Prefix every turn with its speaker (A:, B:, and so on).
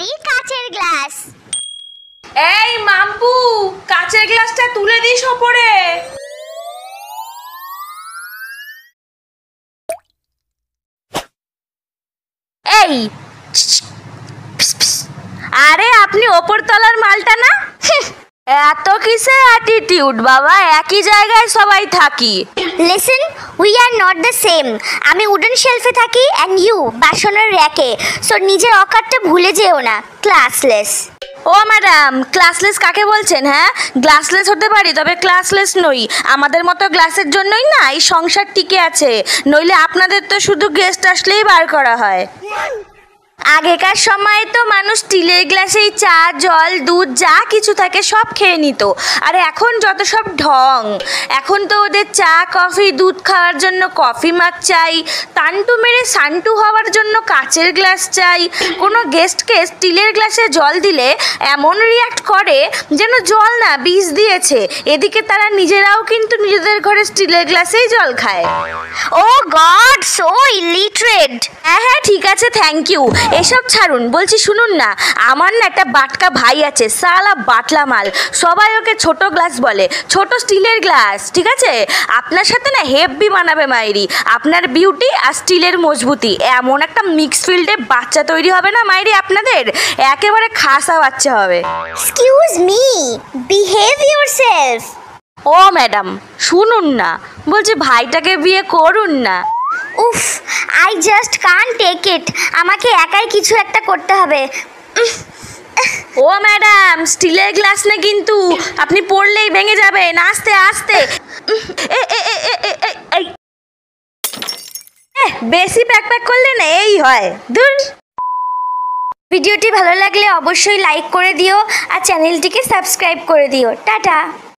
A: বাড়ি কাচের গ্লাস।
B: এই মাম্পু, কাচের গ্লাসটা তুলে দিস ওপরে। এই আরে আপনি ওপর তলার মালটা না? এত কিসের অ্যাটিটিউড বাবা, একই জায়গায় সবাই থাকি।
A: Listen, we are not the same. আমি উডেন শেলফে থাকি অ্যান্ড ইউ বাসনের র্যাকে। সো নিজের অকারটা ভুলে যেও না, ক্লাসলেস।
B: ও ম্যাডাম, ক্লাসলেস কাকে বলছেন? হ্যাঁ, গ্লাসলেস হতে পারি তবে ক্লাসলেস নই। আমাদের মতো গ্লাসের জন্যই না এই সংসার টিকে আছে, নইলে আপনাদের তো শুধু গেস্ট আসলেই বার করা হয়। আগেকার সময়ে তো মানুষ স্টিলের গ্লাসেই চা, জল, দুধ যা কিছু থাকে সব খেয়ে নিত। আর এখন যত সব ঢং, এখন তো ওদের চা, কফি, দুধ খাওয়ার জন্য কফি মাগ চাই, টান্টু মেরে সান্টু হওয়ার জন্য কাচের গ্লাস চাই। কোনো গেস্টকে স্টিলের গ্লাসে জল দিলে এমন রিয়াক্ট করে যেন জল না বিষ দিয়েছে। এদিকে তারা নিজেরাও কিন্তু নিজেদের ঘরে স্টিলের গ্লাসেই জল খায়।
A: ও গড, সো ইলিটারেট।
B: হ্যাঁ ঠিক আছে, থ্যাংক ইউ। এসব ছাড়ুন, বলছি শুনুন না, আমার না একটা বাটকা ভাই আছে, সালা বাটলা মাল। সবাই ওকে ছোট গ্লাস বলে, ছোট স্টিলের গ্লাস। ঠিক আছে, আপনার সাথে না হেব্বি মানাবে মাইরি। আপনার বিউটি আর স্টিলের মজবুতি, এমন একটা মিক্স ফিল্ডে বাচ্চা তৈরি হবে না মাইরি আপনাদের, একেবারে খাসা বাচ্চা হবে।
A: Excuse me, behave yourself.
B: ও ম্যাডাম শুনুন না, বলছি ভাইটাকে বিয়ে করুন না।
A: উফ, I just can't take it. আমাকে একাই কিছু একটা করতে হবে।
B: ও ম্যাডাম, স্টিলের গ্লাস না কিন্তু, আপনি পড়লেই ভেঙে যাবেন। আস্তে আস্তে। বেশি প্যাক করলে না এই হয়। দূর।
A: ভিডিওটি ভালো লাগলে অবশ্যই লাইক করে দিও আর চ্যানেলটিকে সাবস্ক্রাইব করে দিও। টাটা।